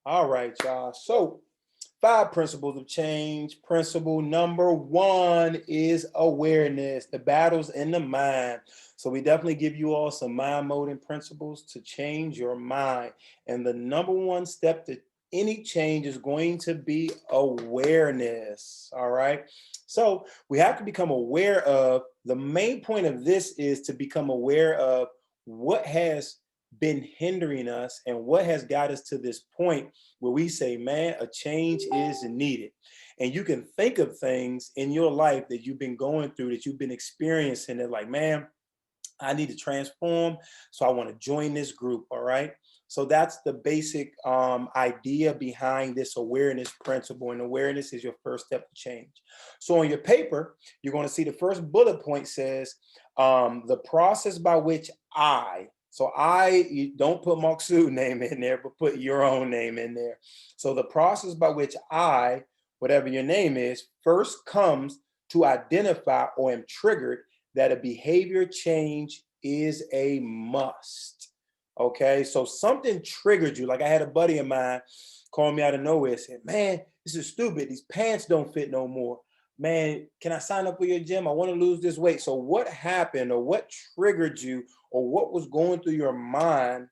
All right, y'all. So, five principles of change. Principle number one is awareness. The battle's in the mind. So, we definitely give you all some mind molding principles to change your mind. And the number one step to any change is going to be awareness. All right. So, we have to become aware of the main point of this is to become aware of what has been hindering us and what has got us to this point where we say, man, a change is needed. And you can think of things in your life that you've been going through, that you've been experiencing, that like, man, I need to transform. So I want to join this group. All right. So that's the basic idea behind this awareness principle. And awareness is your first step to change. So on your paper, you're going to see the first bullet point says the process by which you don't put Maksoud's name in there, but put your own name in there. So the process by which whatever your name is, first comes to identify or am triggered that a behavior change is a must. Okay, so something triggered you. Like I had a buddy of mine call me out of nowhere and said, man, this is stupid. These pants don't fit no more. Man, can I sign up for your gym? I want to lose this weight. So what happened or what triggered you or what was going through your mind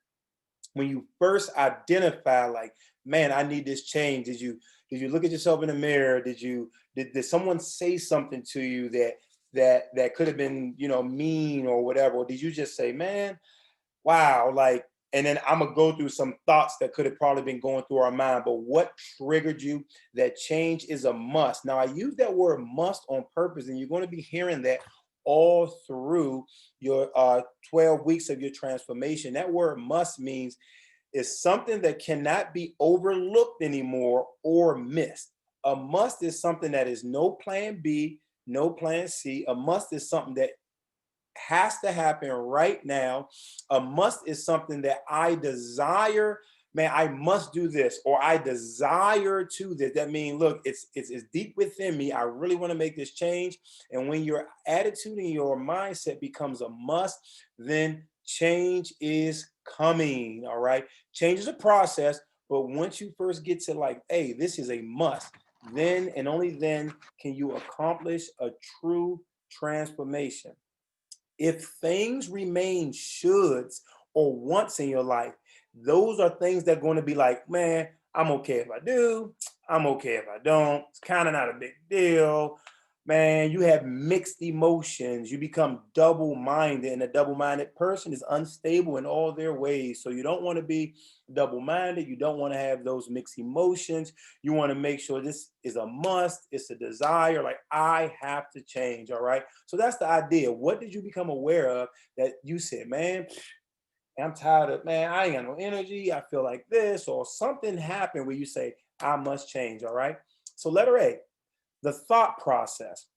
when you first identify like, man, I need this change? Did you look at yourself in the mirror? Did someone say something to you that could have been, mean or whatever? Or did you just say, man, wow, like, and then I'm gonna go through some thoughts that could have probably been going through our mind, but what triggered you? That change is a must. Now I use that word must on purpose, and you're going to be hearing that all through your 12 weeks of your transformation. That word must means is something that cannot be overlooked anymore or missed. A must is something that is no plan B, no plan C. A must is something that has to happen right now. A must is something that I desire. Man, I must do this, or I desire to this. That means, look, it's deep within me. I really want to make this change. And when your attitude and your mindset becomes a must, then change is coming. All right. Change is a process, but once you first get to like, hey, this is a must, then and only then can you accomplish a true transformation. If things remain shoulds or wants in your life, those are things that are going to be like, man, I'm okay if I do. I'm okay if I don't. It's kind of not a big deal. Man, you have mixed emotions. You become double minded, and a double minded person is unstable in all their ways. So, you don't want to be double minded. You don't want to have those mixed emotions. You want to make sure this is a must, it's a desire. Like, I have to change. All right. So, that's the idea. What did you become aware of that you said, man, I'm tired of, man, I ain't got no energy. I feel like this, or something happened where you say, I must change. All right. So, letter A, the thought process.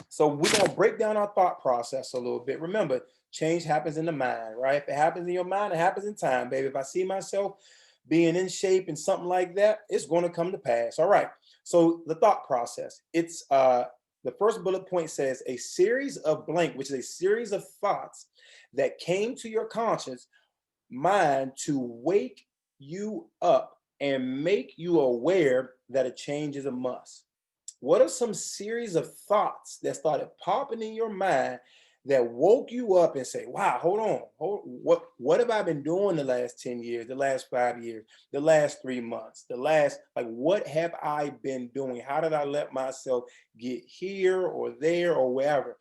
So we're gonna break down our thought process a little bit. Remember, change happens in the mind, right? If it happens in your mind, it happens in time, baby. If I see myself being in shape and something like that, it's gonna come to pass. All right. So the thought process. It's the first bullet point says a series of blank, which is a series of thoughts that came to your conscious mind to wake you up and make you aware that a change is a must. What are some series of thoughts that started popping in your mind that woke you up and say, wow, hold on, what have I been doing the last 10 years, the last 5 years, the last 3 months, the last, like, what have I been doing? How did I let myself get here or there or wherever?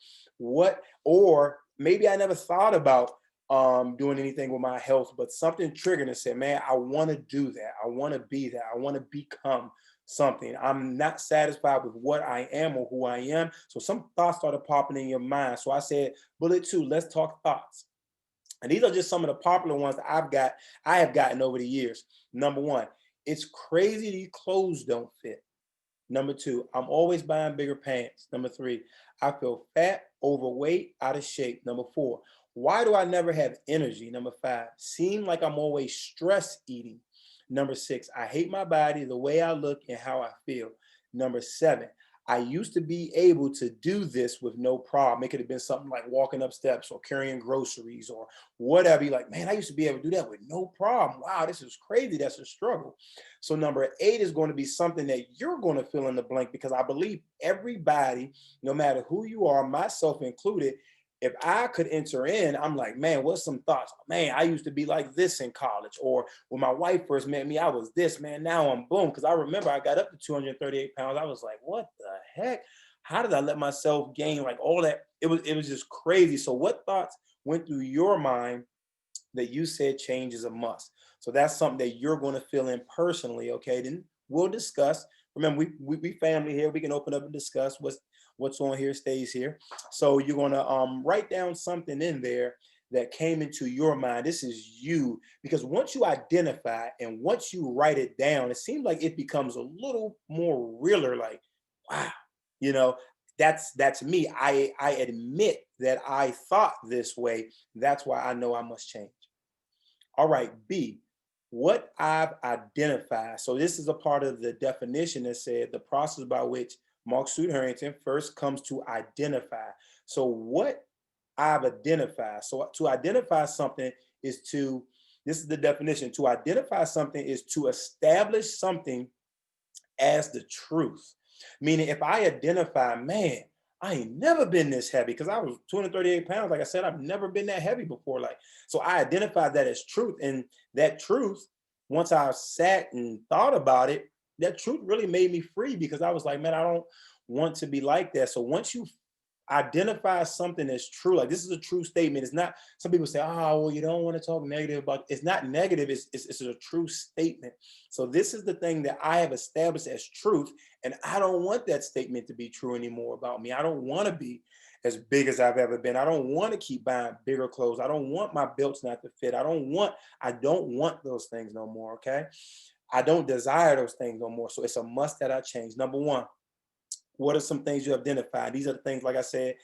Or maybe I never thought about doing anything with my health, but something triggered and said, man, I want to do that. I want to be that. I want to become something. I'm not satisfied with what I am or who I am. So some thoughts started popping in your mind. So I said, bullet two, let's talk thoughts. And these are just some of the popular ones that I have gotten over the years. Number one, it's crazy these clothes don't fit. Number two, I'm always buying bigger pants. Number three, I feel fat, overweight, out of shape. Number four, why do I never have energy? Number five, seem like I'm always stress eating. Number six, I hate my body, the way I look, and how I feel. Number seven, I used to be able to do this with no problem. It could have been something like walking up steps or carrying groceries or whatever. You're like, man, I used to be able to do that with no problem. Wow, this is crazy. That's a struggle. So number 8 is going to be something that you're going to fill in the blank, because I believe everybody, no matter who you are, myself included, if I could enter in, I'm like, man, what's some thoughts? Man, I used to be like this in college. Or when my wife first met me, I was this, man. Now I'm boom. Because I remember I got up to 238 pounds. I was like, what the heck? How did I let myself gain like all that? It was just crazy. So what thoughts went through your mind that you said change is a must? So that's something that you're going to fill in personally. Okay. Then we'll discuss. Remember, we family here. We can open up and discuss what's on here stays here. So you're going to write down something in there that came into your mind. This is you, because once you identify and once you write it down, it seems like it becomes a little more realer. Like, wow, you know, that's me. I admit that I thought this way. That's why I know I must change. All right, B, what I've identified. So this is a part of the definition that said the process by which Mark Suit Harrington first comes to identify. So what I've identified. So to identify something is to, this is the definition, to identify something is to establish something as the truth. Meaning if I identify, man, I ain't never been this heavy, because I was 238 pounds. Like I said, I've never been that heavy before. Like, so I identified that as truth. And that truth, once I sat and thought about it, that truth really made me free, because I was like, man, I don't want to be like that. So once you identify something as true, like this is a true statement. It's not, some people say, oh, well, you don't want to talk negative about, it's not negative, it's a true statement. So this is the thing that I have established as truth, and I don't want that statement to be true anymore about me. I don't want to be as big as I've ever been. I don't want to keep buying bigger clothes. I don't want my belts not to fit. I don't want those things no more. Okay. I don't desire those things no more. So it's a must that I change. Number 1, what are some things you have identified? These are the things, like I said,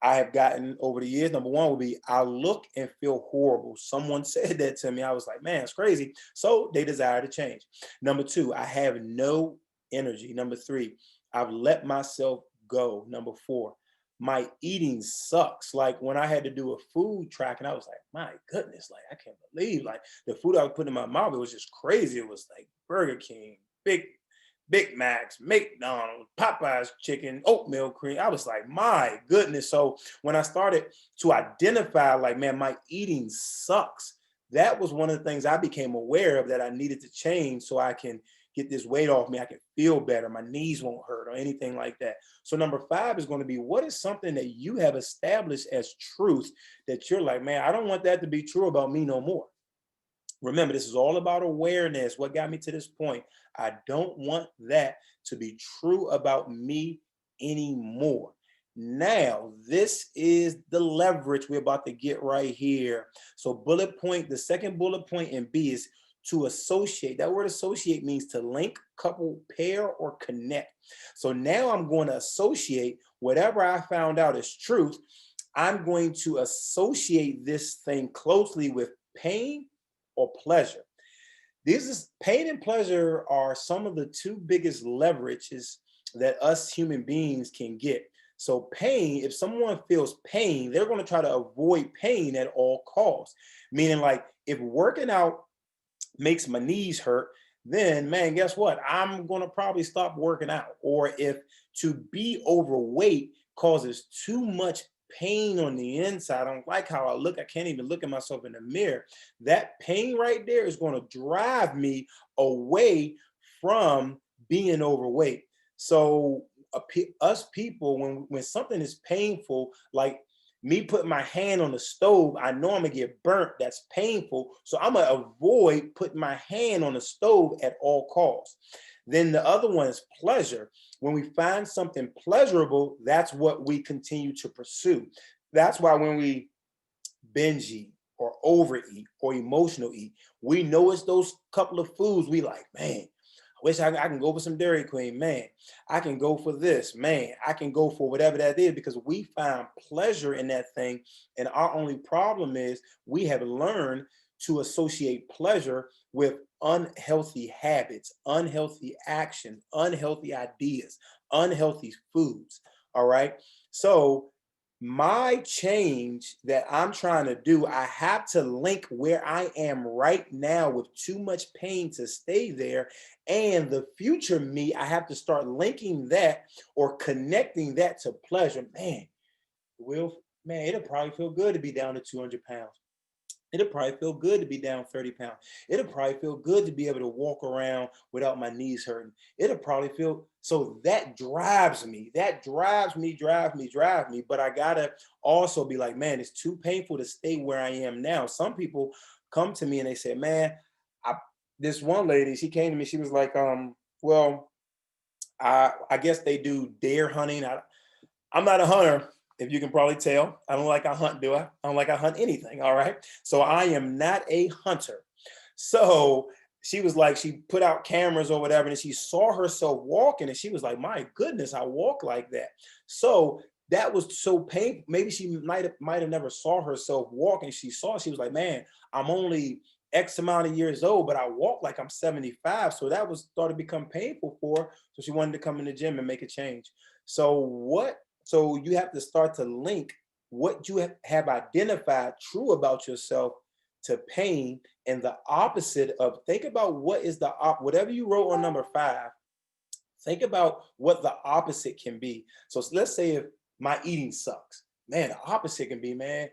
I have gotten over the years. Number 1 would be, I look and feel horrible. Someone said that to me. I was like, man, it's crazy. So they desire to change. Number 2, I have no energy. Number 3, I've let myself go. Number 4, my eating sucks. Like when I had to do a food track, and I was like, my goodness, like I can't believe like the food I was putting in my mouth, it was just crazy. It was like Burger King, Big Macs, McDonald's, Popeyes chicken, oatmeal cream. I was like, my goodness. So when I started to identify, like, man, my eating sucks, that was one of the things I became aware of that I needed to change so I can get this weight off me. I can feel better. My knees won't hurt or anything like that. So number 5 is going to be, what is something that you have established as truth that you're like, man, I don't want that to be true about me no more. Remember, this is all about awareness. What got me to this point? I don't want that to be true about me anymore. Now, this is the leverage we're about to get right here. So bullet point, the second bullet point in B is to associate. That word associate means to link, couple, pair, or connect. So now I'm going to associate whatever I found out is truth. I'm going to associate this thing closely with pain or pleasure. These is pain and pleasure are some of the 2 biggest leverages that us human beings can get. So pain, if someone feels pain, they're going to try to avoid pain at all costs. Meaning, like, if working out makes my knees hurt, then man, guess what? I'm going to probably stop working out. Or if to be overweight causes too much pain on the inside, I don't like how I look, I can't even look at myself in the mirror, that pain right there is going to drive me away from being overweight. So us people, when something is painful, like me putting my hand on the stove, I know I'm gonna get burnt. That's painful. So I'm gonna avoid putting my hand on the stove at all costs. Then the other one is pleasure. When we find something pleasurable, that's what we continue to pursue. That's why when we binge eat or overeat or emotional eat, we know it's those couple of foods we like, man, wish I can go for some Dairy Queen, man. I can go for this, man. I can go for whatever that is, because we find pleasure in that thing. And our only problem is we have learned to associate pleasure with unhealthy habits, unhealthy action, unhealthy ideas, unhealthy foods. All right. So my change that I'm trying to do, I have to link where I am right now with too much pain to stay there. And the future me, I have to start linking that or connecting that to pleasure. Man, will man, it'll probably feel good to be down to 200 pounds. It'll probably feel good to be down 30 pounds. It'll probably feel good to be able to walk around without my knees hurting. It'll probably feel so that drives me. That drives me. But I gotta also be like, man, it's too painful to stay where I am now. Some people come to me and they say, man, I this one lady, she came to me, she was like, well, I guess they do deer hunting. I'm not a hunter, if you can probably tell. I don't like I hunt, do I? I don't like I hunt anything. All right. So I am not a hunter. So she was like, she put out cameras or whatever, and she saw herself walking, and she was like, my goodness, I walk like that. So that was so painful. Maybe she might have never saw herself walking. She was like, man, I'm only X amount of years old, but I walk like I'm 75. So that was started to become painful for her. So she wanted to come in the gym and make a change. So you have to start to link what you have identified true about yourself to pain, and the opposite of think about what is whatever you wrote on number 5. Think about what the opposite can be. So let's say if my eating sucks, man, the opposite can be, man,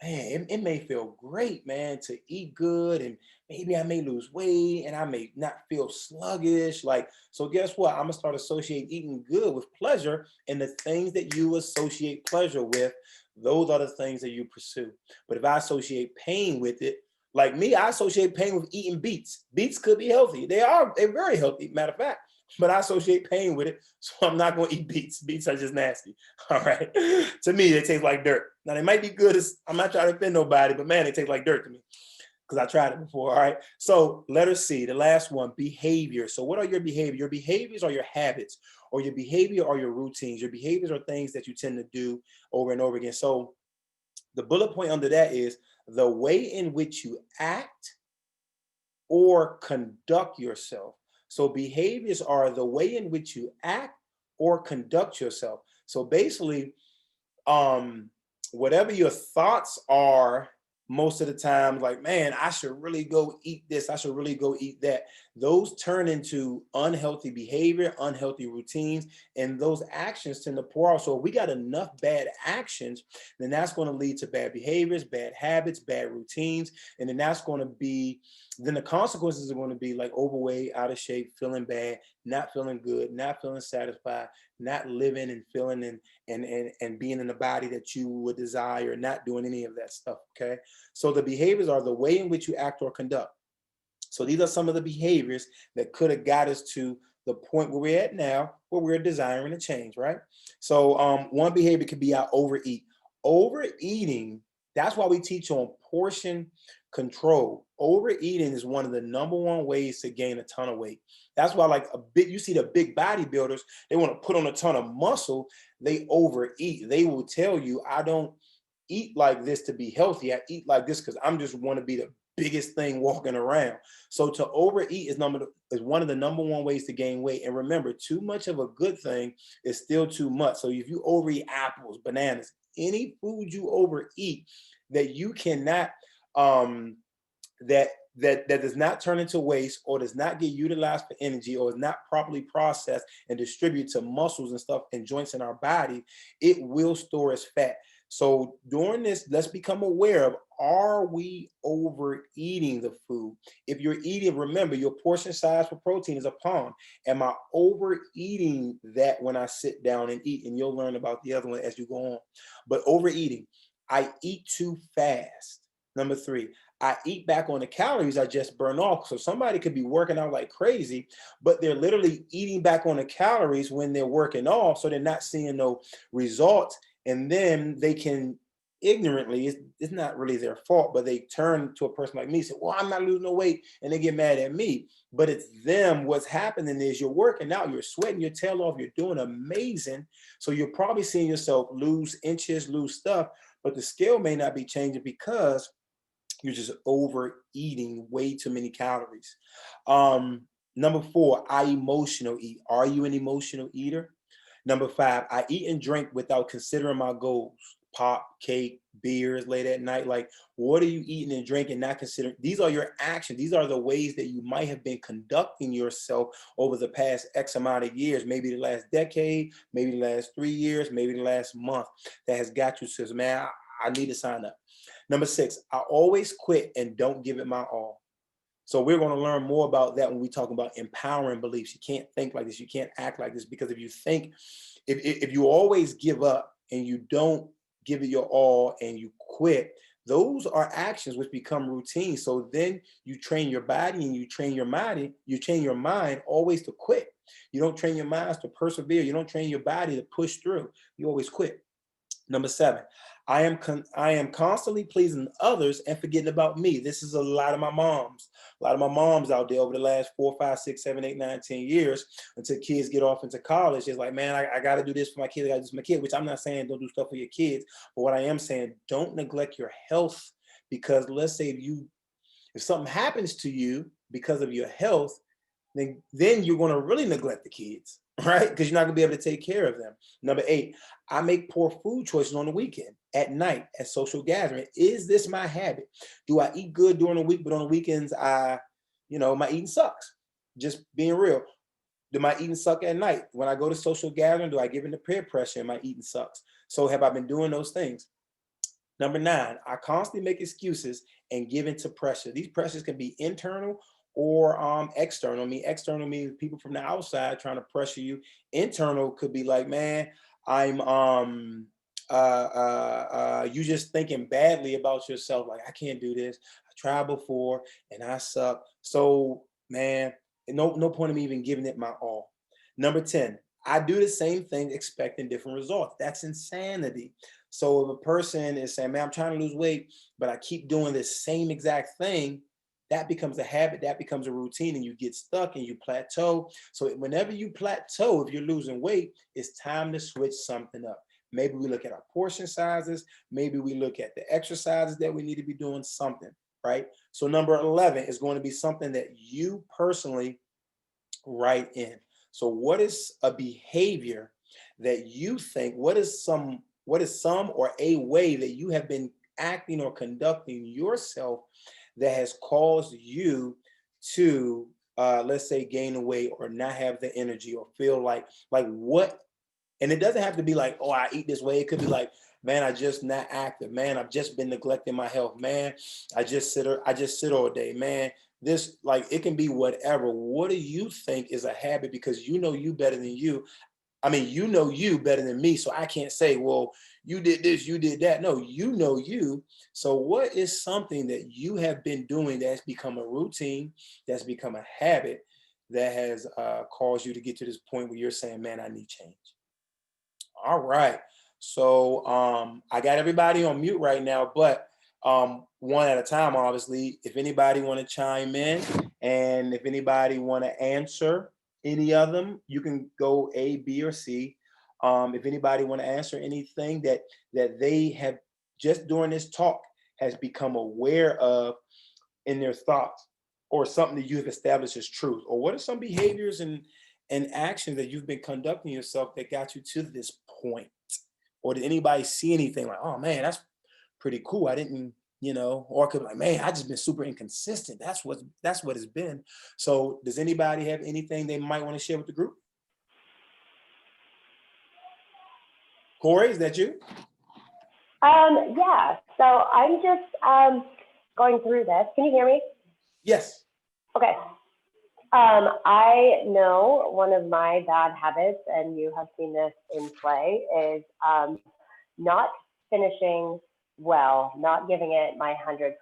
it may feel great, man, to eat good, and maybe I may lose weight and I may not feel sluggish. Like, so guess what? I'm gonna start associating eating good with pleasure, and the things that you associate pleasure with, those are the things that you pursue. But if I associate pain with it, like me, I associate pain with eating beets. Beets could be healthy. They're very healthy, matter of fact. But I associate pain with it, so I'm not gonna eat beets. Beets are just nasty. All right. To me, they taste like dirt. Now they might be good as I'm not trying to offend nobody, but man, they taste like dirt to me because I tried it before. All right. So letter C, the last one, behavior. So what are your behavior? Your behaviors are your habits, or your behavior are your routines. Your behaviors are things that you tend to do over and over again. So the bullet point under that is the way in which you act or conduct yourself. So behaviors are the way in which you act or conduct yourself. So basically, um whatever your thoughts are most of the time, like, man, I should really go eat this, I should really go eat that, those turn into unhealthy behavior, unhealthy routines, and those actions tend to pour out. So if we got enough bad actions, then that's going to lead to bad behaviors, bad habits, bad routines, and then that's going to be then the consequences are going to be like overweight, out of shape, feeling bad, not feeling good, not feeling satisfied, not living and feeling and being in the body that you would desire, not doing any of that stuff. Okay. So the behaviors are the way in which you act or conduct. So these are some of the behaviors that could have got us to the point where we're at now, where we're desiring a change, right? So one behavior could be our overeat. Overeating, that's why we teach on portion control. Overeating is one of the number one ways to gain a ton of weight. That's why, like you see the big bodybuilders, they want to put on a ton of muscle, they overeat. They will tell you, I don't eat like this to be healthy. I eat like this because I'm just want to be the biggest thing walking around. So to overeat is one of the number one ways to gain weight. And remember, too much of a good thing is still too much. So if you overeat apples, bananas, any food you overeat that you cannot that does not turn into waste or does not get utilized for energy or is not properly processed and distributed to muscles and stuff and joints in our body, it will store as fat. So during this, let's become aware of, are we overeating the food? If you're eating, remember your portion size for protein is a pound. Am I overeating that when I sit down and eat? And you'll learn about the other one as you go on. But overeating, I eat too fast. Number 3, I eat back on the calories I just burn off. So somebody could be working out like crazy, but they're literally eating back on the calories when they're working off. So they're not seeing no results. And then they can ignorantly, it's not really their fault, but they turn to a person like me and say, well, I'm not losing no weight. And they get mad at me. But it's them. What's happening is you're working out, you're sweating your tail off, you're doing amazing. So you're probably seeing yourself lose inches, lose stuff, but the scale may not be changing because you're just overeating way too many calories. Number 4, I emotional eat. Are you an emotional eater? Number 5, I eat and drink without considering my goals. Pop, cake, beers late at night. Like, what are you eating and drinking, not considering? These are your actions. These are the ways that you might have been conducting yourself over the past X amount of years, maybe the last decade, maybe the last 3 years, maybe the last month, that has got you to, man, I need to sign up. Number 6, I always quit and don't give it my all. So we're going to learn more about that when we talk about empowering beliefs. You can't think like this. You can't act like this, because if you think, if you always give up and you don't give it your all and you quit, those are actions which become routine. So then you train your body and you train your mind always to quit. You don't train your minds to persevere. You don't train your body to push through. You always quit. Number 7, I am constantly pleasing others and forgetting about me. This is a lot of my moms out there over the last 4, 5, 6, 7, 8, 9, 10 years, until kids get off into college. It's like, man, I got to do this for my kids. I got to do this for my kids, which I'm not saying don't do stuff for your kids. But what I am saying, don't neglect your health, because let's say if something happens to you because of your health, then you're going to really neglect the kids, right? Because you're not going to be able to take care of them. Number 8, I make poor food choices on the weekend, at night, at social gathering. Is this my habit? Do I eat good during the week, but on the weekends, my eating sucks? Just being real. Do my eating suck at night? When I go to social gathering, do I give in to peer pressure and my eating sucks? So have I been doing those things? Number 9, I constantly make excuses and give into pressure. These pressures can be internal or external. I mean, external means people from the outside trying to pressure you. Internal could be like, man, I'm you just thinking badly about yourself. Like, I can't do this. I tried before and I suck. So, man, no point in me even giving it my all. Number 10, I do the same thing expecting different results. That's insanity. So if a person is saying, man, I'm trying to lose weight, but I keep doing the same exact thing, that becomes a habit, that becomes a routine, and you get stuck and you plateau. So whenever you plateau, if you're losing weight, it's time to switch something up. Maybe we look at our portion sizes. Maybe we look at the exercises that we need to be doing, something, right? So number 11 is going to be something that you personally write in. So what is a behavior that you think, what is some or a way that you have been acting or conducting yourself that has caused you to let's say gain weight or not have the energy or feel like what? And it doesn't have to be like, oh, I eat this way. It could be like, man, I just not active. Man, I've just been neglecting my health. Man, I just sit all day. Man, this, like, it can be whatever. What do you think is a habit? Because you know you better than you. I mean, you know you better than me. So I can't say, well, you did this, you did that. No, you know you. So what is something that you have been doing that's become a routine, that's become a habit, that has caused you to get to this point where you're saying, man, I need change? All right. So I got everybody on mute right now, but one at a time, obviously. If anybody want to chime in, and if anybody want to answer any of them, you can go A, B, or C. If anybody want to answer anything that they have just during this talk has become aware of in their thoughts, or something that you have established as truth, or what are some behaviors and actions that you've been conducting yourself that got you to this point? Or did anybody see anything like, oh man, that's pretty cool, I didn't, or it could be like, man, I just been super inconsistent. That's what it's been. So does anybody have anything they might want to share with the group? Corey, is that you? Yeah, so I'm just going through this. Can you hear me? Yes. Okay. I know one of my bad habits, and you have seen this in play, is not finishing well, not giving it my 100%.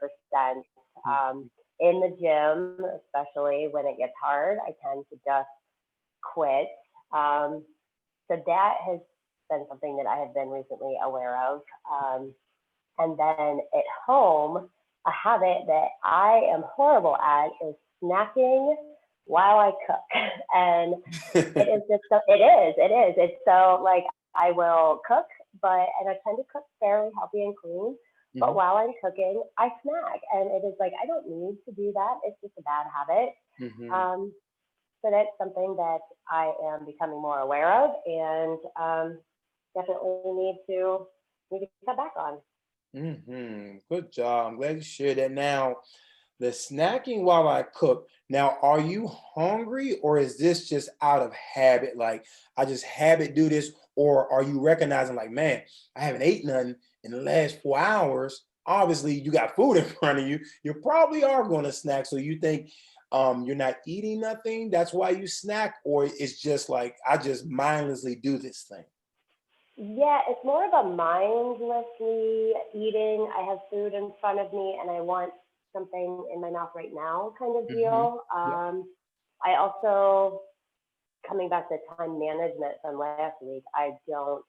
In the gym, especially when it gets hard, I tend to just quit. So that has been something that I have been recently aware of. And then at home, a habit that I am horrible at is snacking while I cook. And it is just so, it is. It's so like I will cook, and I tend to cook fairly healthy and clean. But while I'm cooking, I snack. And it is like, I don't need to do that. It's just a bad habit. Mm-hmm. but it's something that I am becoming more aware of, and definitely need to cut back on. Good job. I'm glad you shared that. Now, the snacking while I cook. Now, are you hungry or is this just out of habit? Like I just habit do this, or are you recognizing like, man, I haven't ate nothing in the last 4 hours? Obviously, you got food in front of you. You probably are going to snack. So you think you're not eating nothing. That's why you snack, or it's just like I just mindlessly do this thing. Yeah, it's more of a mindlessly eating. I have food in front of me and I want something in my mouth right now kind of Hmm. deal. I also, coming back to time management from last week, I don't,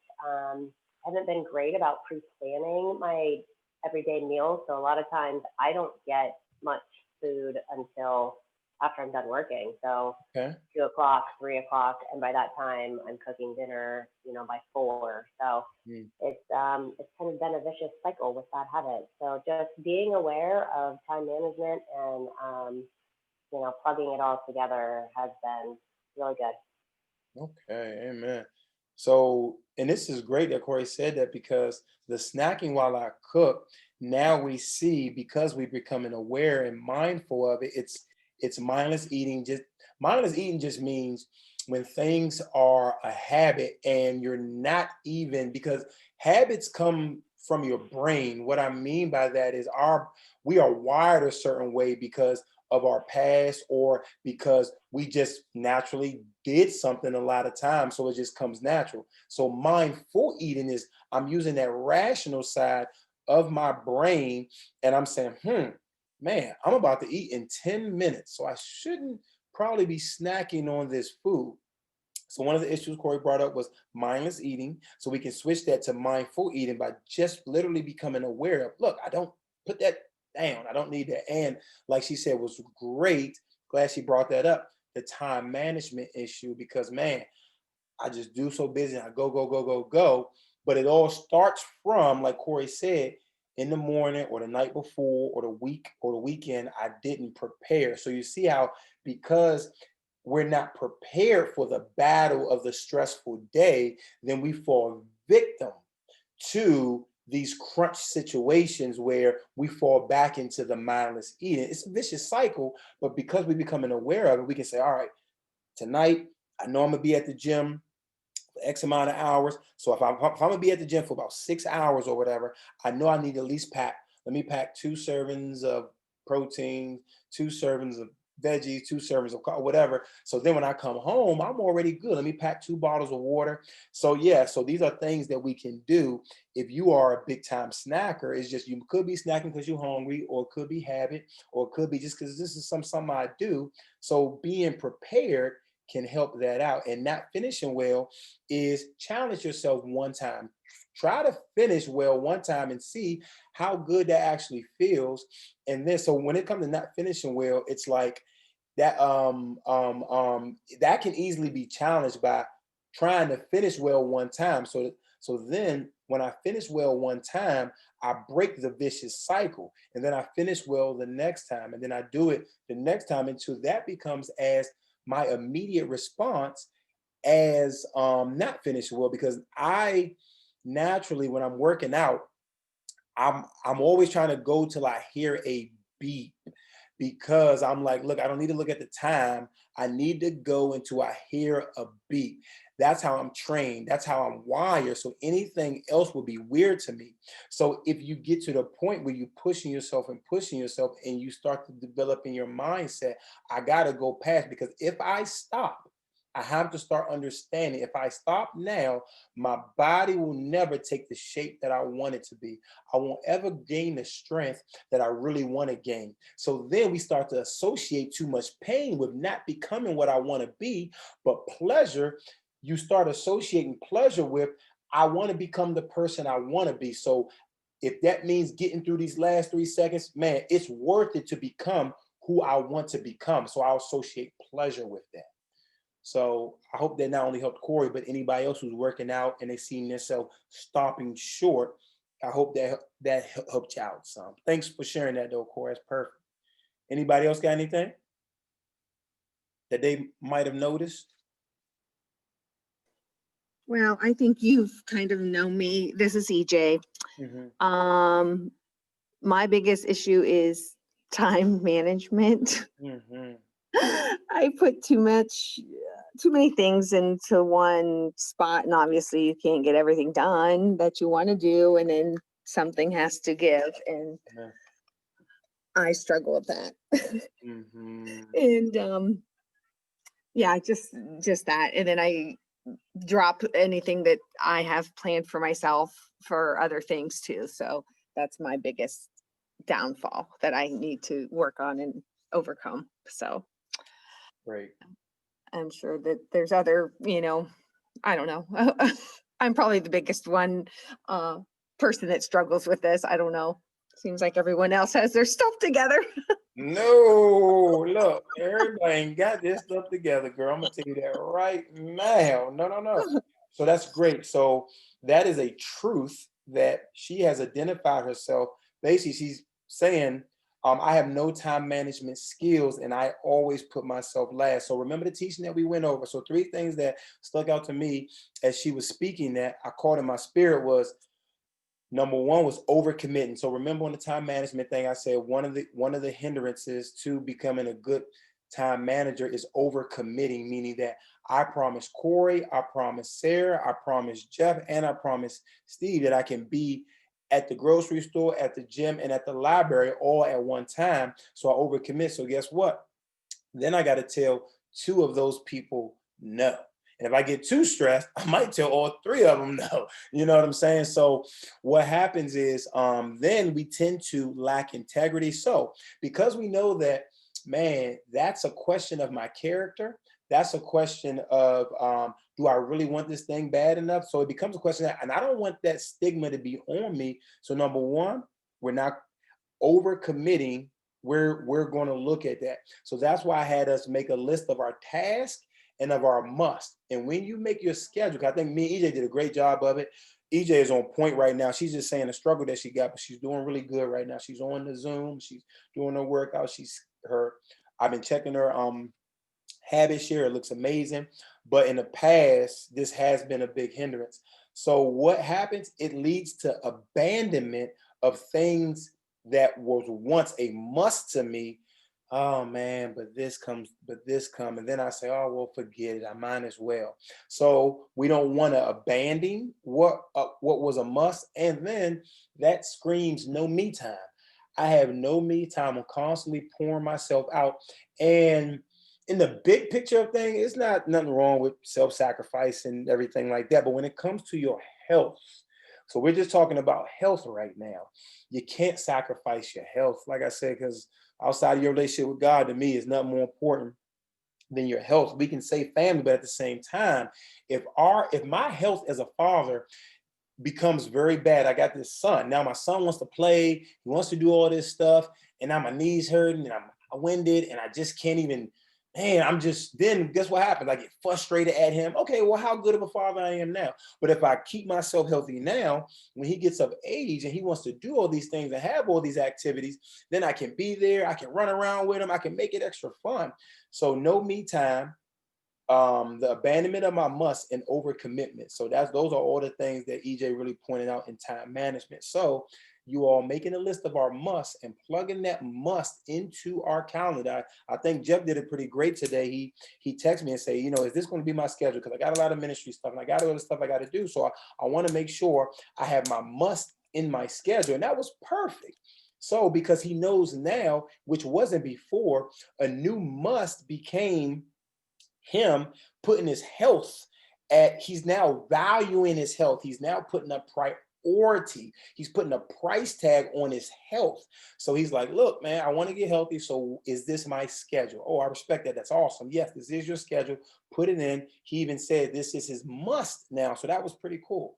haven't been great about pre-planning my everyday meals. So a lot of times I don't get much food until after I'm done working. So Okay. 2 o'clock, 3 o'clock, and by that time I'm cooking dinner, by 4. So Mm. it's kind of been a vicious cycle with that habit. So just being aware of time management and plugging it all together has been really good. Okay, amen. So, and this is great that Corey said that because the snacking while I cook, now we see because we're becoming aware and mindful of it, it's mindless eating. Just mindless eating just means when things are a habit and you're not even because habits come from your brain. What I mean by that is our we are wired a certain way because of our past or because we just naturally did something a lot of times. So it just comes natural. So mindful eating is I'm using that rational side of my brain and I'm saying, man, I'm about to eat in 10 minutes. So I shouldn't probably be snacking on this food. So one of the issues Corey brought up was mindless eating. So we can switch that to mindful eating by just literally becoming aware of, look, I don't put that down. I don't need that. And like she said, was great. Glad she brought that up. The time management issue, because man, I just do so busy. I go, go, go, go, go. But it all starts from, like Corey said, in the morning or the night before or the week or the weekend, I didn't prepare. So you see how because we're not prepared for the battle of the stressful day, then we fall victim to these crunch situations where we fall back into the mindless eating. It's a vicious cycle, but because we're becoming aware of it, we can say, all right, tonight, I know I'm gonna be at the gym for X amount of hours. So if I'm gonna be at the gym for about 6 hours or whatever, I know I need to at least let me pack 2 servings of protein, 2 servings of veggies, 2 servings of whatever. So then when I come home, I'm already good. Let me pack 2 bottles of water. So yeah, so these are things that we can do if you are a big time snacker. It's just you could be snacking because you're hungry, or it could be habit, or it could be just because this is something I do. So being prepared can help that out. And not finishing well is challenge yourself one time. Try to finish well one time and see how good that actually feels. And then so when it comes to not finishing well, it's like that can easily be challenged by trying to finish well one time. So then when I finish well one time, I break the vicious cycle. And then I finish well the next time. And then I do it the next time until that becomes as my immediate response as not finishing well because I naturally when I'm working out, I'm always trying to go till I hear a beep because I'm like, look, I don't need to look at the time. I need to go until I hear a beep. That's how I'm trained. That's how I'm wired. So anything else would be weird to me. So if you get to the point where you're pushing yourself and you start to develop in your mindset, I gotta go past because if I stop, I have to start understanding if I stop now, my body will never take the shape that I want it to be. I won't ever gain the strength that I really want to gain. So then we start to associate too much pain with not becoming what I want to be, but pleasure, you start associating pleasure with, I want to become the person I want to be. So if that means getting through these last 3 seconds, man, it's worth it to become who I want to become. So I'll associate pleasure with that. So I hope that not only helped Corey, but anybody else who's working out and they seen themselves stopping short. I hope that helped you out some. Thanks for sharing that though, Corey. That's perfect. Anybody else got anything? that they might have noticed? Well, I think you've kind of known me. This is EJ. Mm-hmm. My biggest issue is time management. Mm-hmm. I put too many things into one spot, and obviously you can't get everything done that you want to do, and then something has to give, and Yeah. I struggle with that. Mm-hmm. And yeah, just that, and then I drop anything that I have planned for myself for other things too. So that's my biggest downfall that I need to work on and overcome. So Great. I'm sure that there's other, I don't know. I'm probably the biggest one person that struggles with this. I don't know. Seems like everyone else has their stuff together. No, look, everybody ain't got this stuff together, girl. I'm gonna tell you that right now. No, no, no. So that's great. So that is a truth that she has identified herself. Basically, she's saying, I have no time management skills and I always put myself last. So remember the teaching that we went over. So three things that stuck out to me as she was speaking that I caught in my spirit was number one was overcommitting. So remember on the time management thing, I said one of the hindrances to becoming a good time manager is overcommitting, meaning that I promise Corey, I promise Sarah, I promise Jeff, and I promise Steve that I can be at the grocery store, at the gym, and at the library all at one time. So I overcommit. So guess what? Then I got to tell two of those people no. And if I get too stressed, I might tell all three of them no. You know what I'm saying? So what happens is then we tend to lack integrity. So because we know that, man, that's a question of my character. That's a question of do I really want this thing bad enough? So it becomes a question that, and I don't want that stigma to be on me. So number one, we're not overcommitting. We're going to look at that. So that's why I had us make a list of our tasks and of our must. And when you make your schedule, I think me and EJ did a great job of it. EJ is on point right now. She's just saying the struggle that she got, but she's doing really good right now. She's on the Zoom. She's doing her workout. I've been checking her habit share. It looks amazing. But in the past, this has been a big hindrance. So what happens? It leads to abandonment of things that was once a must to me. Oh man, but this comes, and then I say, oh well, forget it. I might as well. So we don't want to abandon what was a must, and then that screams no me time. I have no me time. I'm constantly pouring myself out, and in the big picture of things, it's not nothing wrong with self-sacrifice and everything like that. But when it comes to your health, so we're just talking about health right now. You can't sacrifice your health, like I said, because outside of your relationship with God, to me, is nothing more important than your health. We can say family, but at the same time, if my health as a father becomes very bad. I got this son. Now my son wants to play, he wants to do all this stuff, and now my knees hurting and I'm winded and I just can't even, man, then guess what happens? I get frustrated at him. Okay, well, how good of a father I am now. But if I keep myself healthy now, when he gets of age and he wants to do all these things and have all these activities, then I can be there, I can run around with him, I can make it extra fun. So no me time, the abandonment of my must and overcommitment. So those are all the things that EJ really pointed out in time management. So you all making a list of our must and plugging that must into our calendar. I think Jeff did it pretty great today. He texted me and say, is this going to be my schedule? Because I got a lot of ministry stuff and I got all the stuff I got to do. So I want to make sure I have my must in my schedule. And that was perfect. So because he knows now, which wasn't before, a new must became him putting his health he's now valuing his health. He's now putting a priority. He's putting a price tag on his health. So he's like, look, man, I want to get healthy. So is this my schedule? Oh, I respect that. That's awesome. Yes, this is your schedule. Put it in. He even said this is his must now. So that was pretty cool.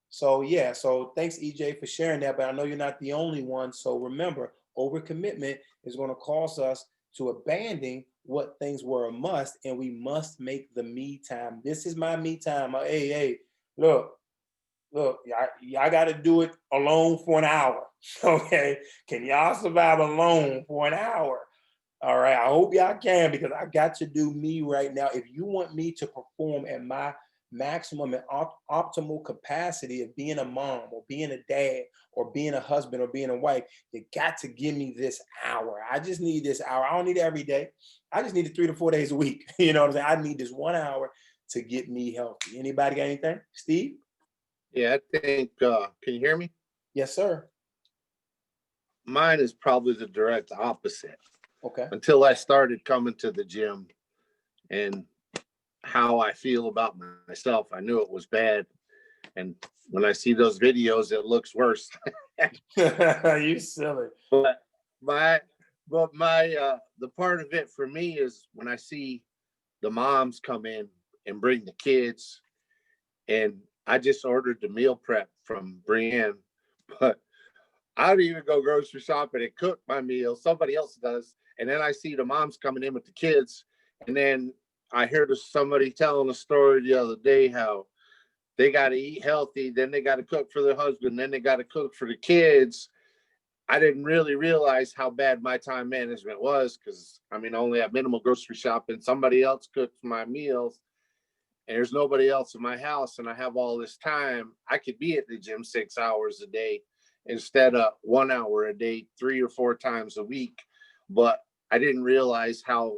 So yeah, so thanks EJ for sharing that, but I know you're not the only one. So remember, overcommitment is going to cause us to abandon what things were a must, and we must make the me time. This is my me time. Hey, look, y'all got to do it alone for an hour. Okay, can y'all survive alone for an hour? All right. I hope y'all can, because I got to do me right now. If you want me to perform at my maximum and optimal capacity of being a mom or being a dad or being a husband or being a wife, you got to give me this hour. I just need this hour. I don't need it every day. I just need it 3 to 4 days a week. You know what I'm saying? I need this 1 hour to get me healthy. Anybody got anything? Steve? Yeah, I think, can you hear me? Yes, sir. Mine is probably the direct opposite. Okay. Until I started coming to the gym and how I feel about myself, I knew it was bad. And when I see those videos, it looks worse. You silly. But my the part of it for me is when I see the moms come in and bring the kids, and I just ordered the meal prep from Brienne, but I don't even go grocery shopping and cook my meal. Somebody else does. And then I see the moms coming in with the kids. And then I heard somebody telling a story the other day how they got to eat healthy. Then they got to cook for their husband. Then they got to cook for the kids. I didn't really realize how bad my time management was, because I mean, I only have minimal grocery shopping. Somebody else cooks my meals. And there's nobody else in my house. And I have all this time. I could be at the gym 6 hours a day instead of 1 hour a day, 3 or 4 times a week. But I didn't realize how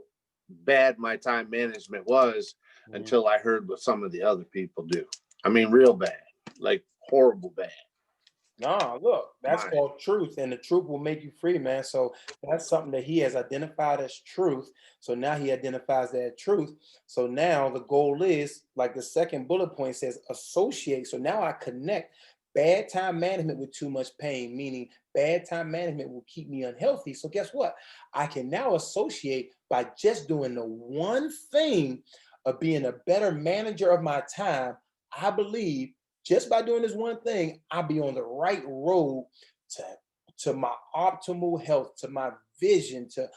bad my time management was until I heard what some of the other people do. I mean, real bad, like horrible bad. No, look, that's Mine. called truth, and the truth will make you free, man. So that's something that he has identified as truth. So now he identifies that truth. So now the goal is, like the second bullet point says, associate. So now I connect bad time management with too much pain, meaning bad time management will keep me unhealthy. So guess what? I can now associate by just doing the one thing of being a better manager of my time. I believe just by doing this one thing, I'll be on the right road to my optimal health, to my vision, to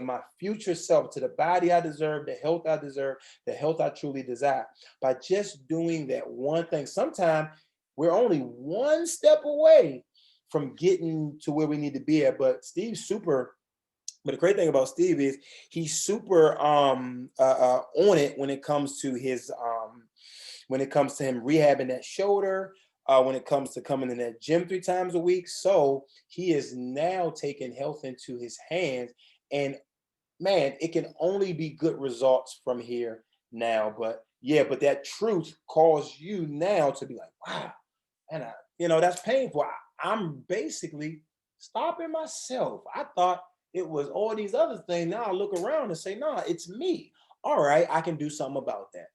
my future self, to the body I deserve, the health I deserve, the health I truly desire. By just doing that one thing, sometimes we're only one step away from getting to where we need to be at. But Steve's super. But the great thing about Steve is he's super on it when it comes to his when it comes to him rehabbing that shoulder, when it comes to coming in that gym 3 times a week. So he is now taking health into his hands, and man, it can only be good results from here now. But yeah, but that truth calls you now to be like, wow, and that's painful. I'm basically stopping myself. I thought it was all these other things. Now I look around and say, no, it's me. All right, I can do something about that.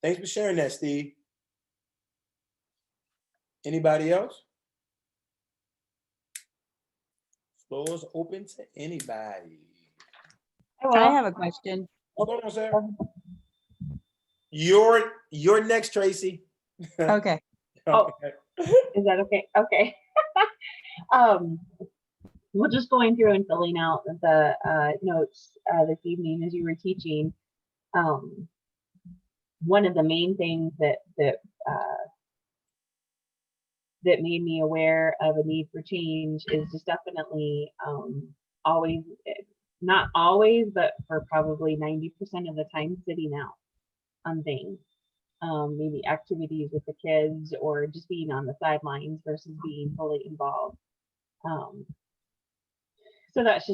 Thanks for sharing that, Steve. Anybody else? Floor is open to anybody. I have a question. Hold on, Sarah. You're next, Tracy. Okay. Oh. Is that okay? Okay. We're just going through and filling out the notes this evening as you were teaching. One of the main things that made me aware of a need for change is just definitely always, not always, but for probably 90% of the time, sitting out on things. Maybe activities with the kids or just being on the sidelines versus being fully involved. So that's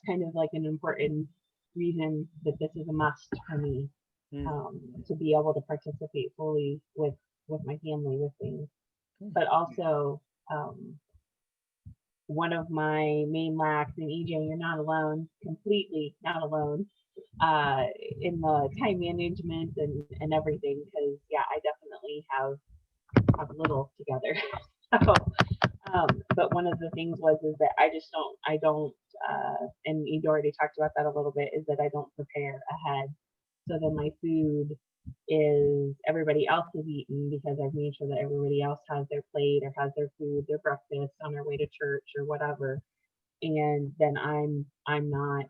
kind of like an important reason that this is a must for me, to be able to participate fully with my family with things. But also, one of my main lacks, and EJ, you're not alone, completely not alone, in the time management and everything, because yeah, I definitely have little together. So, but one of the things is that I don't, and you already talked about that a little bit, is that I don't prepare ahead. So then my food is everybody else is eating because I've made sure that everybody else has their plate or has their food, their breakfast on their way to church or whatever. And then I'm not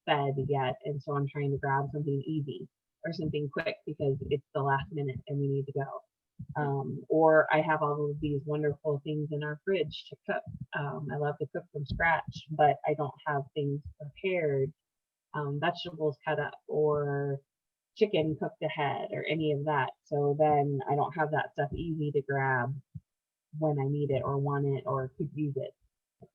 fed yet. And so I'm trying to grab something easy or something quick because it's the last minute and we need to go. Or I have all of these wonderful things in our fridge to cook. I love to cook from scratch, but I don't have things prepared, vegetables cut up or chicken cooked ahead or any of that. So then I don't have that stuff easy to grab when I need it or want it or could use it.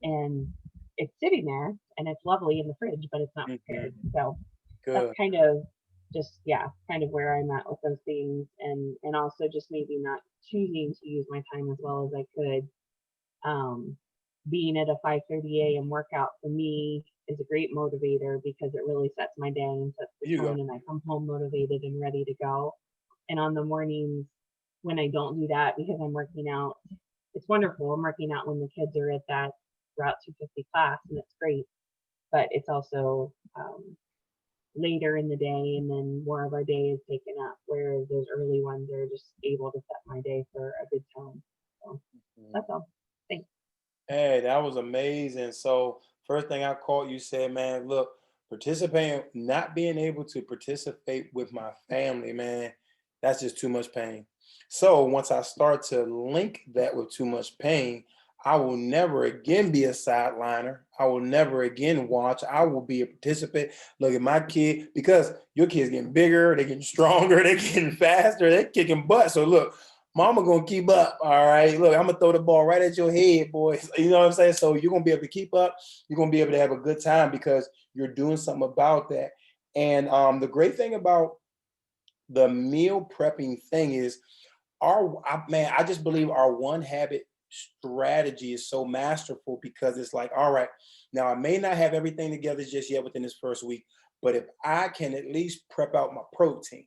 And it's sitting there and it's lovely in the fridge, but it's not prepared. So that's Good. kind of just, yeah, kind of where I'm at with those things. And also just maybe not choosing to use my time as well as I could. Being at a 5:30 a.m. workout for me is a great motivator because it really sets my day and sets the You go. tone, and I come home motivated and ready to go. And on the mornings when I don't do that because I'm working out, it's wonderful. I'm working out when the kids are at that Route 250 class, and it's great. But it's also later in the day, and then more of our day is taken up. Whereas those early ones are just able to set my day for a good tone. So that's all. Thanks. Hey, that was amazing. So first thing I caught you said, man, look, participating, not being able to participate with my family, man, that's just too much pain. So once I start to link that with too much pain, I will never again be a sideliner. I will never again watch. I will be a participant. Look at my kid, because your kid's getting bigger, they're getting stronger, they're getting faster, they're kicking butt. So look, mama gonna keep up. All right. Look, I'm gonna throw the ball right at your head, boys. You know what I'm saying? So you're gonna be able to keep up. You're gonna be able to have a good time because you're doing something about that. And the great thing about the meal prepping thing is man, I just believe our one habit strategy is so masterful because it's like, all right, now I may not have everything together just yet within this first week, but if I can at least prep out my protein,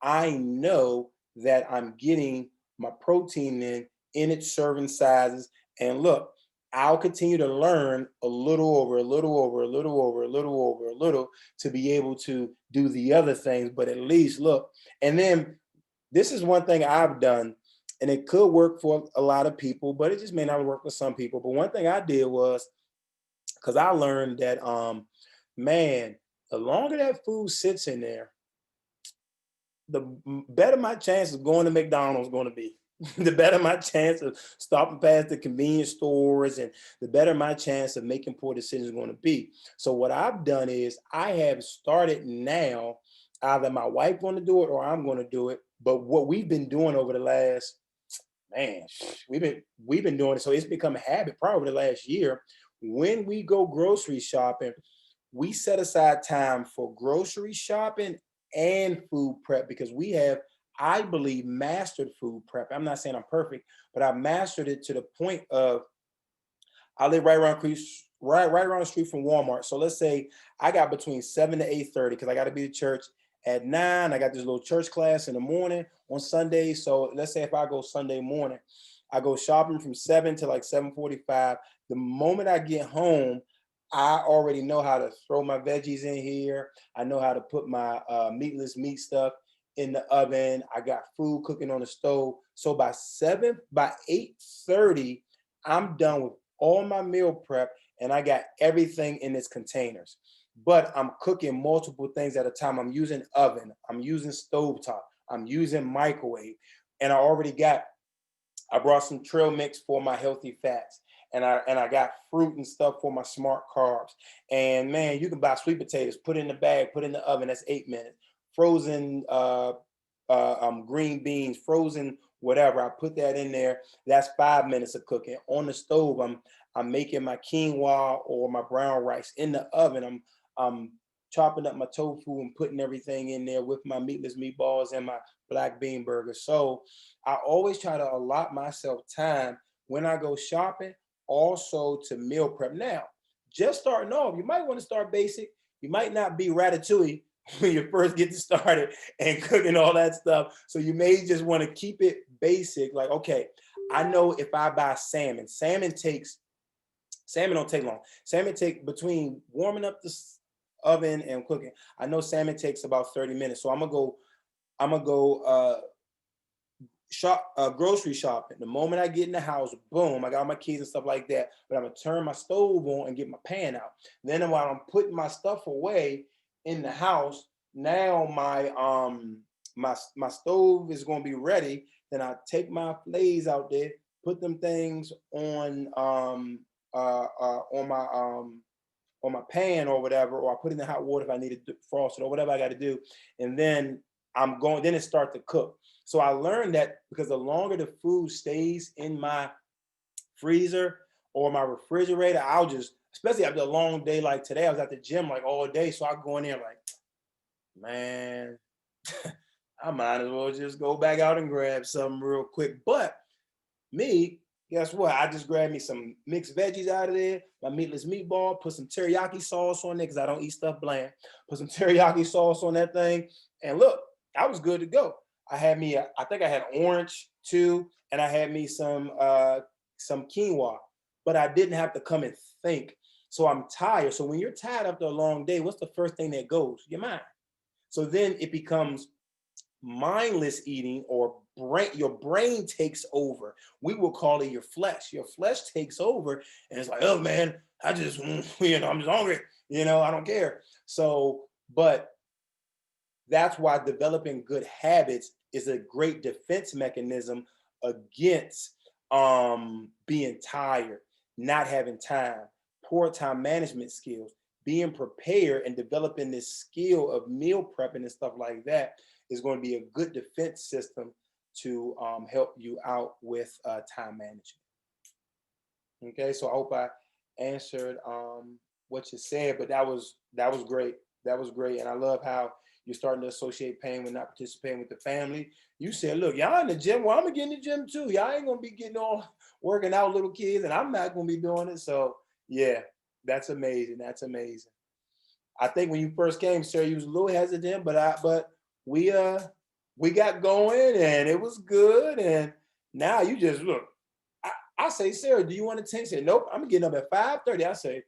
I know that I'm getting my protein in its serving sizes. And look, I'll continue to learn a little over, a little over, a little over, a little over, a little to be able to do the other things. But at least look, and then this is one thing I've done, and it could work for a lot of people, but it just may not work for some people. But one thing I did was because I learned that man, the longer that food sits in there, the better my chance of going to McDonald's going to be. The better my chance of stopping past the convenience stores, and the better my chance of making poor decisions going to be. So what I've done is I have started now, either my wife going to do it or I'm going to do it. But what we've been doing over the last, man, we've been doing it. So it's become a habit probably the last year. When we go grocery shopping, we set aside time for grocery shopping and food prep because we have, I believe, mastered food prep. I'm not saying I'm perfect, but I've mastered it to the point of I live right around the street from Walmart. So let's say I got between 7 to 8:30 because I got to be at church at 9. I got this little church class in the morning on Sunday. So let's say if I go Sunday morning, I go shopping from 7 to like 7:45. The moment I get home, I already know how to throw my veggies in here. I know how to put my meatless meat stuff in the oven. I got food cooking on the stove. So by 8:30, I'm done with all my meal prep and I got everything in its containers. But I'm cooking multiple things at a time. I'm using oven, I'm using stovetop, I'm using microwave, and I brought some trail mix for my healthy fats. And I got fruit and stuff for my smart carbs. And man, you can buy sweet potatoes, put in the bag, put in the oven. That's 8 minutes. Frozen green beans, frozen whatever. I put that in there. That's 5 minutes of cooking. On the stove, I'm making my quinoa or my brown rice. In the oven, I'm chopping up my tofu and putting everything in there with my meatless meatballs and my black bean burger. So I always try to allot myself time when I go shopping, also to meal prep. Now, just starting off, you might want to start basic. You might not be Ratatouille when you first get started and cooking all that stuff. So you may just want to keep it basic. Like, okay, I know if I buy salmon don't take long. Salmon take between warming up the oven and cooking. I know salmon takes about 30 minutes. So I'm gonna go grocery shopping. The moment I get in the house, boom, I got my keys and stuff like that. But I'm gonna turn my stove on and get my pan out. Then while I'm putting my stuff away in the house, now my stove is gonna be ready then I take my fillets out there, put them things on my pan or whatever, or I put it in the hot water if I need to frost it or whatever I got to do. And then then it start to cook. So I learned that because the longer the food stays in my freezer or my refrigerator, I'll just, especially after a long day like today, I was at the gym like all day. So I go in there like, man, I might as well just go back out and grab something real quick. But me, guess what? I just grabbed me some mixed veggies out of there, my meatless meatball, put some teriyaki sauce on there because I don't eat stuff bland. Put some teriyaki sauce on that thing. And look, I was good to go. I had me, I think I had orange too, and I had me some quinoa, but I didn't have to come and think. So I'm tired. So when you're tired after a long day, what's the first thing that goes? Your mind. So then it becomes mindless eating, or your brain takes over. We will call it your flesh. Your flesh takes over, and it's like, oh man, I just, I'm just hungry. I don't care. So, but that's why developing good habits is a great defense mechanism against being tired, not having time, poor time management skills, being prepared, and developing this skill of meal prepping and stuff like that is going to be a good defense system to help you out with time management. Okay, so I hope I answered what you said, but that was great. That was great, and I love how you're starting to associate pain with not participating with the family. You said, look, y'all in the gym. Well, I'm gonna get in the gym too. Y'all ain't gonna be getting all working out little kids, and I'm not gonna be doing it. So yeah, that's amazing. That's amazing. I think when you first came, Sarah, you was a little hesitant, but we got going and it was good. And now you just look. I say, Sarah, do you want to take? Say, nope, I'm getting up at 5:30. I say,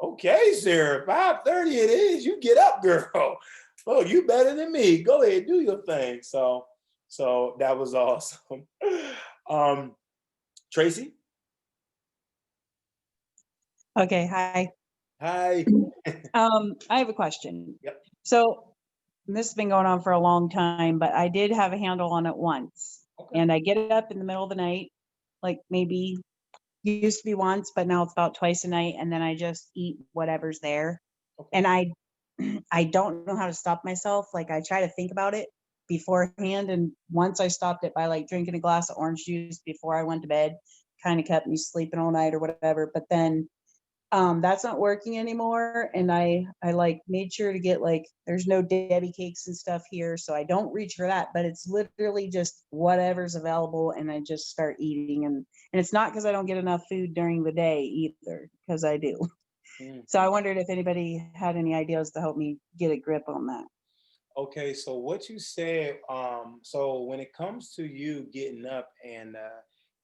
okay, Sarah, 5:30 it is. You get up, girl. Oh, you better than me. Go ahead, do your thing. So that was awesome. Tracy. Okay, hi. Hi. I have a question. Yep. So this has been going on for a long time, but I did have a handle on it once. Okay. And I get up in the middle of the night, like maybe used to be once, but now it's about twice a night. And then I just eat whatever's there. Okay. And I don't know how to stop myself. Like I try to think about it beforehand. And once I stopped it by like drinking a glass of orange juice before I went to bed, kind of kept me sleeping all night or whatever. But then that's not working anymore. And I like made sure to get like, there's no Debbie cakes and stuff here. So I don't reach for that, but it's literally just whatever's available. And I just start eating. And it's not because I don't get enough food during the day either, because I do. Mm-hmm. So I wondered if anybody had any ideas to help me get a grip on that. Okay, so what you said, so when it comes to you getting up and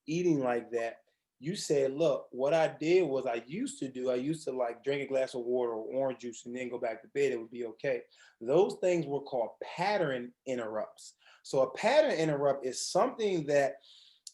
eating like that, you said, look, what I did was I used to like drink a glass of water or orange juice and then go back to bed, it would be okay. Those things were called pattern interrupts. So a pattern interrupt is something that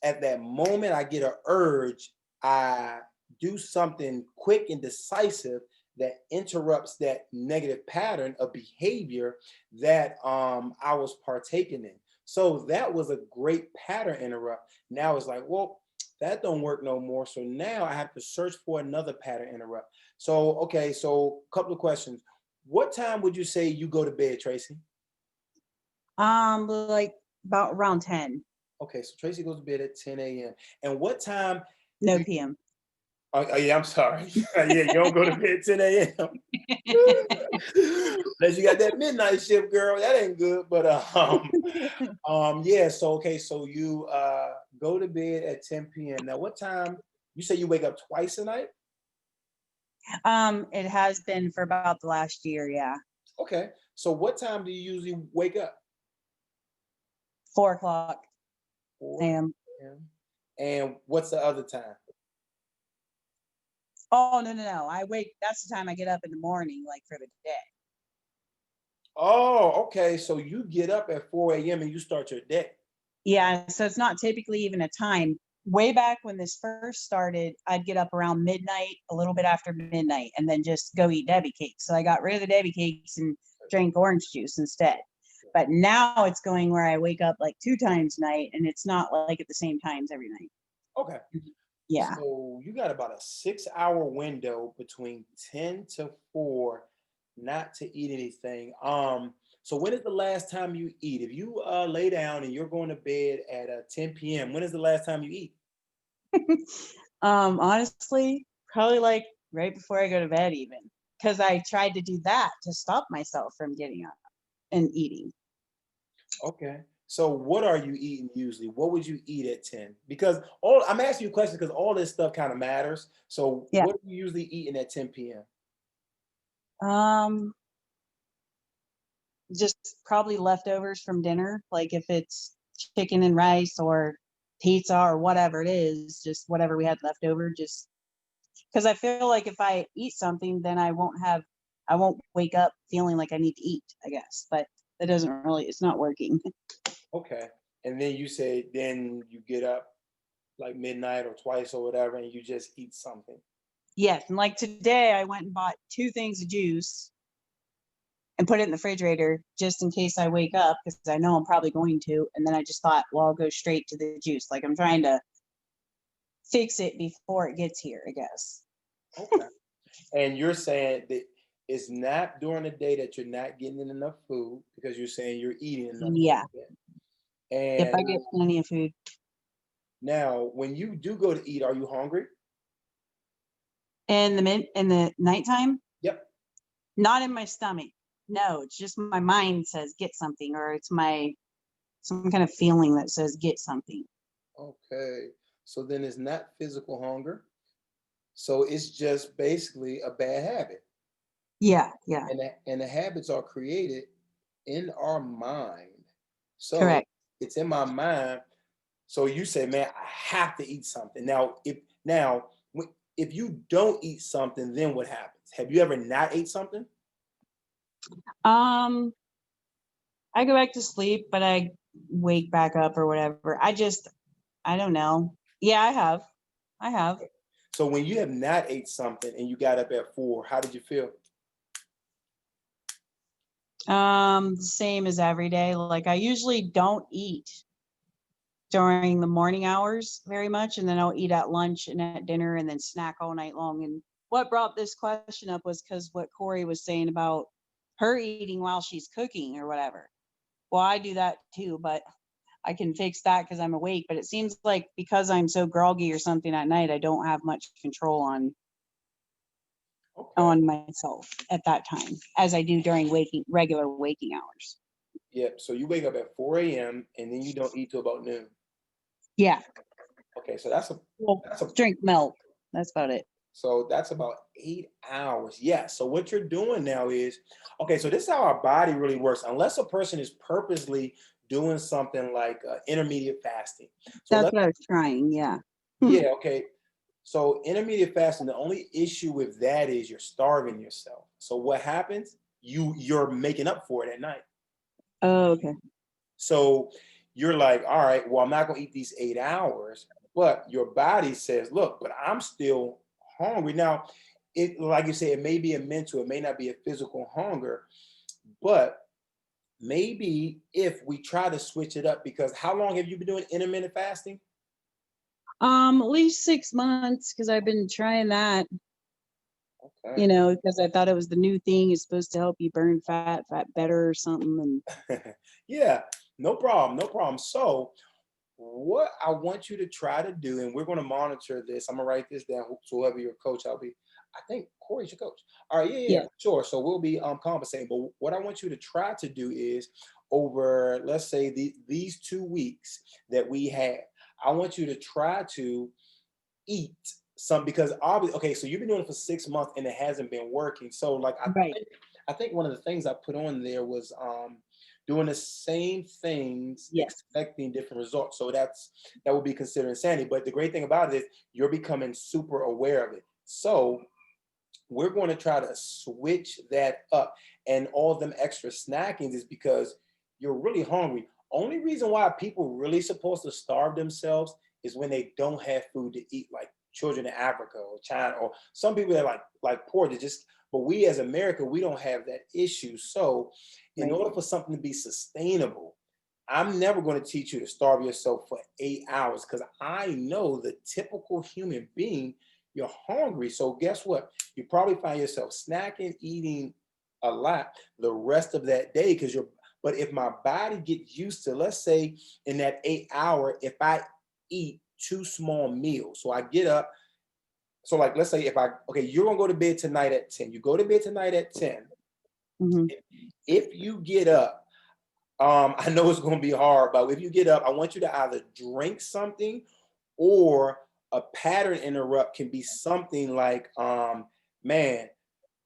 at that moment I get an urge, I do something quick and decisive that interrupts that negative pattern of behavior that I was partaking in. So that was a great pattern interrupt. Now it's like, well, that don't work no more. So now I have to search for another pattern interrupt. So, okay, so a couple of questions. What time would you say you go to bed, Tracy? Like about around 10. Okay, so Tracy goes to bed at 10 a.m. And what time? No PM. Oh, yeah, I'm sorry. Yeah, you don't go to bed at 10 a.m. Unless you got that midnight shift, girl. That ain't good. But yeah, so okay, so you go to bed at 10 p.m. Now, what time? You say you wake up twice a night? It has been for about the last year, yeah. Okay. So what time do you usually wake up? 4 o'clock 4 a.m. a.m. And what's the other time? Oh, no. That's the time I get up in the morning, like for the day. Oh, okay. So you get up at 4 a.m. and you start your day. Yeah, so it's not typically even a time. Way back when this first started, I'd get up around midnight, a little bit after midnight, and then just go eat Debbie cakes. So I got rid of the Debbie cakes and drank orange juice instead. But now it's going where I wake up like 2 times a night, and it's not like at the same times every night. Okay. Yeah. So you got about a 6 hour window between 10 to 4 not to eat anything. So when is the last time you eat? If you lay down and you're going to bed at 10 p.m., when is the last time you eat? Honestly, probably like right before I go to bed even, because I tried to do that to stop myself from getting up and eating. Okay. So what are you eating usually? What would you eat at 10? Because all I'm asking you questions because all this stuff kind of matters. So Yeah. what are you usually eating at 10 p.m.? Um, just probably leftovers from dinner, like if it's chicken and rice or pizza or whatever it is, just whatever we had left over, just because I feel like if I eat something, then I won't wake up feeling like I need to eat, I guess. But that doesn't really, it's not working. Okay. And then you say then you get up like midnight or twice or whatever and you just eat something. Yes. And like today, I went and bought 2 things of juice and put it in the refrigerator just in case I wake up because I know I'm probably going to. And then I just thought, well, I'll go straight to the juice. Like I'm trying to fix it before it gets here, I guess. Okay. And you're saying that it's not during the day that you're not getting enough food because you're saying you're eating enough Yeah. food. If I And get plenty of food. now when you do go to eat, are you hungry? In the nighttime, Yep. not in my stomach. No, it's just my mind says get something, or it's my some kind of feeling that says get something. Okay. So then it's not physical hunger. So it's just basically a bad habit. Yeah, yeah, And the habits are created in our mind. So correct. it's in my mind. So you say, man, I have to eat something. If you don't eat something, then what happens? Have you ever not ate something? Um, I go back to sleep, but I wake back up or whatever. I don't know. Yeah, I have. I have. So when you have not ate something and you got up at 4, how did you feel? The same as every day. Like I usually don't eat during the morning hours very much, and then I'll eat at lunch and at dinner and then snack all night long. And what brought this question up was because what Corey was saying about her eating while she's cooking or whatever. Well, I do that too, but I can fix that because I'm awake. But it seems like because I'm so groggy or something at night, I don't have much control Okay. on myself at that time as I do during regular waking hours. Yep. So you wake up at 4 a.m. and then you don't eat till about noon. Yeah. Okay. So that's Well, that's a drink milk. That's about it. so that's about 8 hours. Yeah. So what you're doing now is okay. So this is how our body really works. Unless a person is purposely doing something like intermediate fasting. So That's let's what I was trying. Yeah. yeah. Okay. So intermediate fasting. The only issue with that is you're starving yourself. So what happens? You're making up for it at night. Oh, okay. So you're like, all right, well, I'm not going to eat these 8 hours, but your body says, look, but I'm still hungry. Now, it, like you say, it may be a mental, it may not be a physical hunger, but maybe if we try to switch it up, because how long have you been doing intermittent fasting? At least 6 months because I've been trying that, Okay. because I thought it was the new thing. It's supposed to help you burn fat better or something. And Yeah, no problem, no problem. So what I want you to try to do, and we're going to monitor this. I'm gonna write this down. So whoever your coach, I'll be. I think Corey's your coach. All right, yeah, yeah. sure. So we'll be compensating. But what I want you to try to do is over, let's say these 2 weeks that we have, I want you to try to eat some because obviously, okay, so you've been doing it for 6 months and it hasn't been working. So like Right. I think one of the things I put on there was doing the same things, Yes. expecting different results. So that would be considered insanity. But the great thing about it is you're becoming super aware of it. So we're going to try to switch that up. And all them extra snackings is because you're really hungry. Only reason why people really supposed to starve themselves is when they don't have food to eat, like children in Africa or China, or some people that like poor, they just But we as America, we don't have that issue. So in Right. order for something to be sustainable, I'm never going to teach you to starve yourself for 8 hours because I know the typical human being, you're hungry. So guess what? You probably find yourself snacking, eating a lot the rest of that day because but if my body gets used to, let's say in that 8 hour, if I eat 2 small meals, so I get up, so like let's say okay, you're gonna go to bed tonight at 10. You go to bed tonight at 10. Mhm. If you get up, I know it's gonna be hard, but if you get up, I want you to either drink something or a pattern interrupt can be something like, man,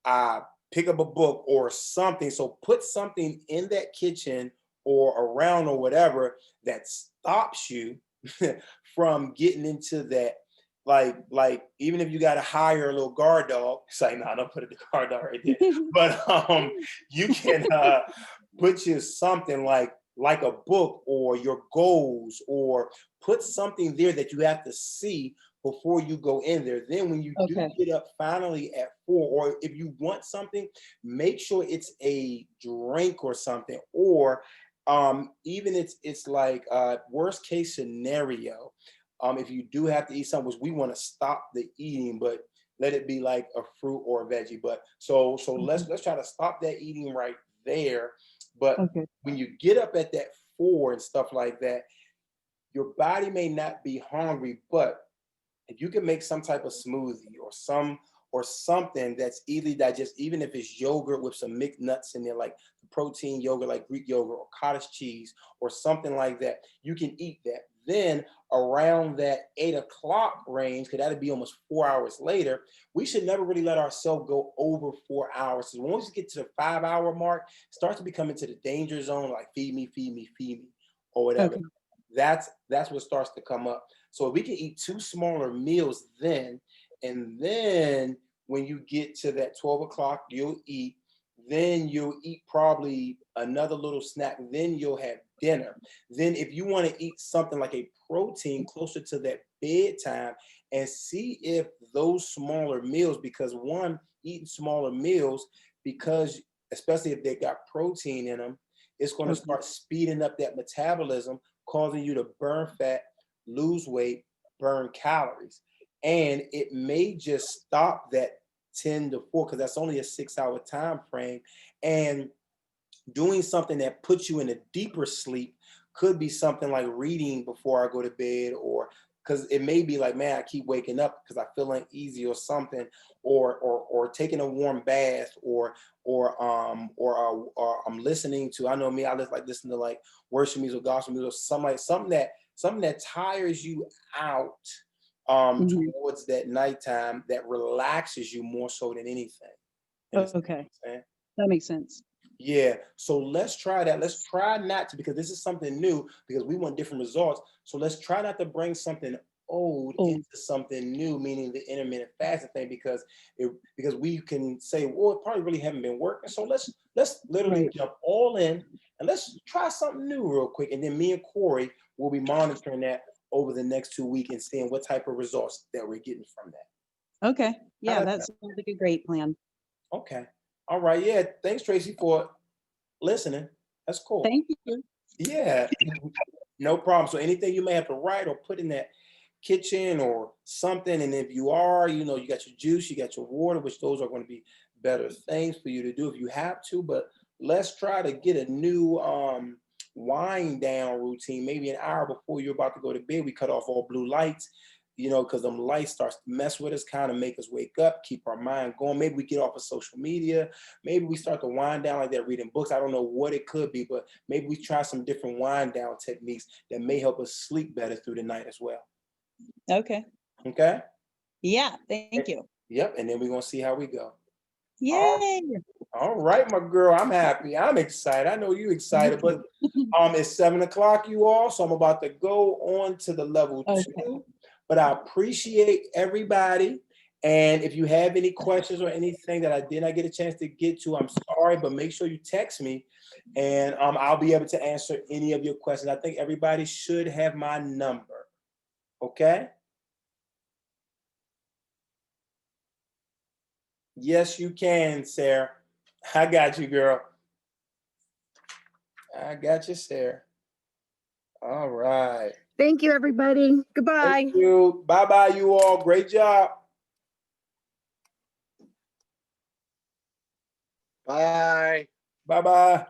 I pick up a book or something. So put something in that kitchen or around or whatever that stops you from getting into that. Like even if you got to hire a little guard dog, it's like, no, don't put a guard dog right there. But you can put you something like a book or your goals, or put something there that you have to see before you go in there. Then when you do Okay. get up finally at 4, or if you want something, make sure it's a drink or something, or even it's like worst case scenario, if you do have to eat something, which we want to stop the eating, but let it be like a fruit or a veggie. But so let's try to stop that eating right there. But Okay. when you get up at that 4 and stuff like that, your body may not be hungry, but if you can make some type of smoothie or something that's easily digest, even if it's yogurt with some mixed nuts in there, like protein yogurt, like Greek yogurt or cottage cheese or something like that, you can eat that. Then around that 8 o'clock range, because that'd be almost 4 hours later, we should never really let ourselves go over 4 hours. So once you get to the 5 hour mark, it starts to become into the danger zone, like feed me, feed me, feed me, or whatever. Okay. That's what starts to come up. So we can eat 2 smaller meals then, and then when you get to that 12 o'clock, then you'll eat probably another little snack, then you'll have dinner. Then if you want to eat something like a protein closer to that bedtime, and see if those smaller meals, because one, eating smaller meals, because especially if they got protein in them, it's going to Okay. start speeding up that metabolism, causing you to burn fat, lose weight, burn calories. And it may just stop that 10 to 4 because that's only a 6 hour time frame. And doing something that puts you in a deeper sleep could be something like reading before I go to bed, or because it may be like, man, I keep waking up because I feel uneasy or something, or taking a warm bath, or I'm listening to, I know me, I just like listen to like worship music, gospel music, or something that tires you out Mhm. towards that nighttime, that relaxes you more so than anything. You understand what Okay. I'm saying? That makes sense. Yeah, so let's try that. Let's try not to, because this is something new, because we want different results. So let's try not to bring something old Oh, into something new, meaning the intermittent fasting thing, because we can say, well, it probably really haven't been working. So let's literally right. jump all in and let's try something new real quick. And then me and Corey will be monitoring that over the next 2 weeks and seeing what type of results that we're getting from that. Okay. How Yeah, does that that? sounds like a great plan. Okay. All right. Yeah. Thanks, Tracy, for listening. That's cool. Thank you. Yeah, no problem. So anything you may have to write or put in that kitchen or something, and if you are, you got your juice, you got your water, which those are going to be better things for you to do if you have to. But let's try to get a new wind down routine, maybe an hour before you're about to go to bed. We cut off all blue lights, because them lights starts to mess with us, kind of make us wake up, keep our mind going. Maybe we get off of social media. Maybe we start to wind down like that, reading books. I don't know what it could be, but maybe we try some different wind down techniques that may help us sleep better through the night as well. Okay. Okay? Yeah, thank you. Yep. And then we're going to see how we go. Yay. All right, my girl. I'm happy. I'm excited. I know you Me excited, but too. it's 7 o'clock, you all. So I'm about to go on to the level Okay. 2. But I appreciate everybody. And if you have any questions or anything that I did not get a chance to get to, I'm sorry, but make sure you text me and I'll be able to answer any of your questions. I think everybody should have my number. Okay? Yes, you can, Sarah. I got you, girl. I got you, Sarah. All right. Thank you, everybody. Goodbye. Thank you. Bye-bye, you all. Great job. Bye. Bye-bye.